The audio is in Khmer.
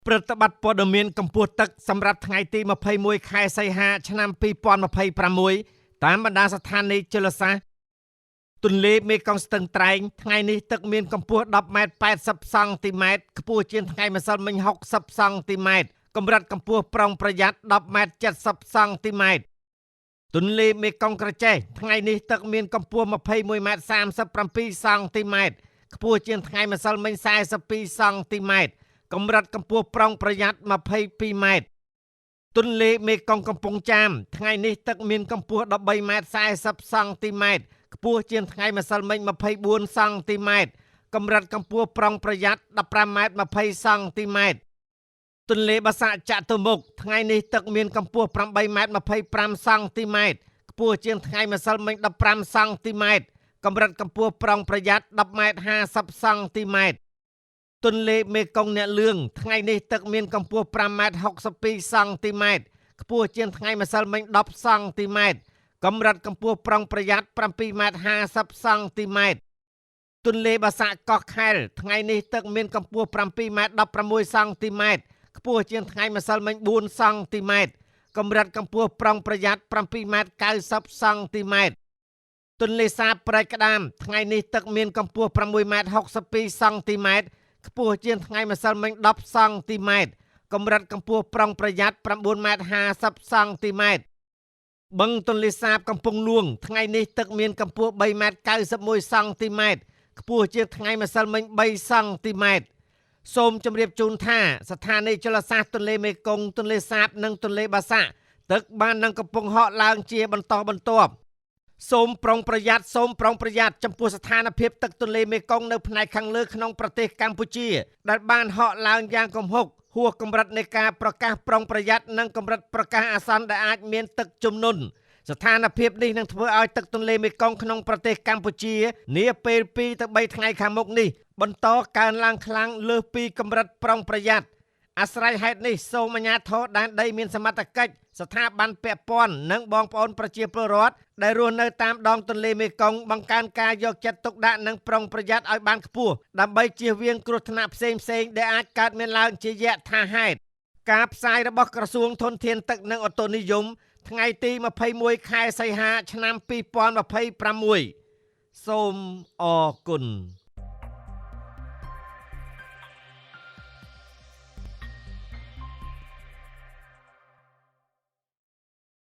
ព្រឹត្តិបတ်ព័ត៌មានកម្ពុជាទឹកសម្រាប់ថ្ងៃទី21ខែសីហាឆ្នាំ2026តាមបណ្ដាស្ថានីយជលសាស្ត្រទន្លេមេគង្គស្ទឹងត្រែងថ្ងៃនេះទឹកមានកម្ពស់10ម៉ែត្រ80សង់ទីម៉ែត្រខ្ពស់ជាងថ្ងៃម្សិលមិញ60សង់ទីម៉ែត្រកម្រិតកម្ពស់ប្រុងប្រយ័ត្ន10ម៉ែត្រ70សង់ទីម៉ែត្រទន្លេមេគង្គក្រចេះថ្ងៃនេះទឹកមានកម្ពស់21ម៉ែត្រ37សង់ទីម៉ែត្រខ្ពស់ជាងថ្ងៃម្សិលមិញ42សង់ទីម៉ែត្រកម្រិតកម្ពស់ប្រុងប្រយ័ត្ន22ម៉ែត្រទន្លេមេគង្គកំពង់ចាមថ្ងៃនេះទឹកមានកម្ពស់13ម៉ែត្រ40សង់ទីម៉ែត្រខ្ពស់ជាងថ្ងៃម្សិលមិញ24សង់ទីម៉ែត្រកម្រិតកម្ពស់ប្រុងប្រយ័ត្ន15ម៉ែត្រ20សង់ទីម៉ែត្រទន្លេបាសាក់ចតុមុខថ្ងៃនេះទឹកមានកម្ពស់8ម៉ែត្រ25សង់ទីម៉ែត្រខ្ពស់ជាងថ្ងៃម្សិលមិញ15សង់ទីម៉ែត្រកម្រិតកម្ពស់ប្រុងប្រយ័ត្ន10ម៉ែត្រ50សង់ទីម៉ែត្រទន្លេមេគង្គអ្នកលឿងថ្ងៃនេះទឹកមានកម្ពស់5ម៉ែត្រ62សង់ទីម៉ែត្រខ្ពស់ជាងថ្ងៃម្សិលមិញ10សង់ទីម៉ែត្រកម្រិតកម្ពស់ប្រុងប្រយ័ត្ន7ម៉ែត្រ50សង់ទីម៉ែត្រទន្លេបាសាក់កោះខែលថ្ងៃនេះទឹកមានកម្ពស់7ម៉ែត្រ16សង់ទីម៉ែត្រខ្ពស់ជាងថ្ងៃម្សិលមិញ4សង់ទីម៉ែត្រកម្រិតកម្ពស់ប្រុងប្រយ័ត្ន7ម៉ែត្រ90សង់ទីម៉ែត្រទន្លេសាបព្រែកក្តាមថ្ងៃនេះទឹកមានកម្ពស់6ម៉ែត្រ62សង់ទីម៉ែត្រខ្ពស់ជាងថ្ងៃម្សិលមិញ10សង់ទីម៉ែត្រកម្រិតកម្ពស់ប្រុងប្រយ័ត្ន9ម៉ែត្រ50សង់ទីម៉ែត្របឹងទន្លេសាបកំពង់លួងថ្ងៃនេះទឹកមានកម្ពស់3ម៉ែត្រ91សង់ទីម៉ែត្រខ្ពស់ជាងថ្ងៃម្សិលមិញ3សង់ទីម៉ែត្រសូមជម្រាបជូនថាស្ថានីយជលសាស្ត្រទន្លេមេគង្គទន្លេសាបនិងទន្លេបាសាក់ទឹកបាននឹងកំពុងហក់ឡើងជាបន្តបន្ទាប់សូមប្រុងប្រយ័ត្នចំពោះស្ថានភាពទឹកទន្លេមេគង្គនៅផ្នែកខាងលើក្នុងប្រទេសកម្ពុជាដែលបានហក់ឡើងយ៉ាងគំហុកហួសកម្រិតនៃការប្រកាសប្រុងប្រយ័ត្ននិងកម្រិតប្រកាសអាសន្នដែលអាចមានទឹកជំនន់ស្ថានភាពនេះនឹងធ្វើឲ្យទឹកទន្លេមេគង្គក្នុងប្រទេសកម្ពុជានាពេល2ទៅ3ថ្ងៃខាងមុខនេះបន្តកើនឡើងខ្លាំងលើសពីកម្រិតប្រុងប្រយ័ត្នអាស្រ័យហេតុនេះសូមអាជ្ញាធរដែនដីមានសមត្ថកិច្ចស្ថាប័នពាក់ព័ន្ធនិងបងប្អូនប្រជាពលរដ្ឋដែលរស់នៅតាមដងទន្លេមេគង្គបង្កើនការយកចិត្តទុកដាក់និងប្រុងប្រយ័ត្នឲ្យបានខ្ពស់ដើម្បីជៀសវាងគ្រោះថ្នាក់ផ្សេងៗដែលអាចកើតមានឡើងជាយថាហេតុការផ្សាយរបស់ក្រសួងធនធានទឹកនិងអូតូនិយមថ្ងៃទី21ខែសីហាឆ្នាំ2026សូមអរគុណ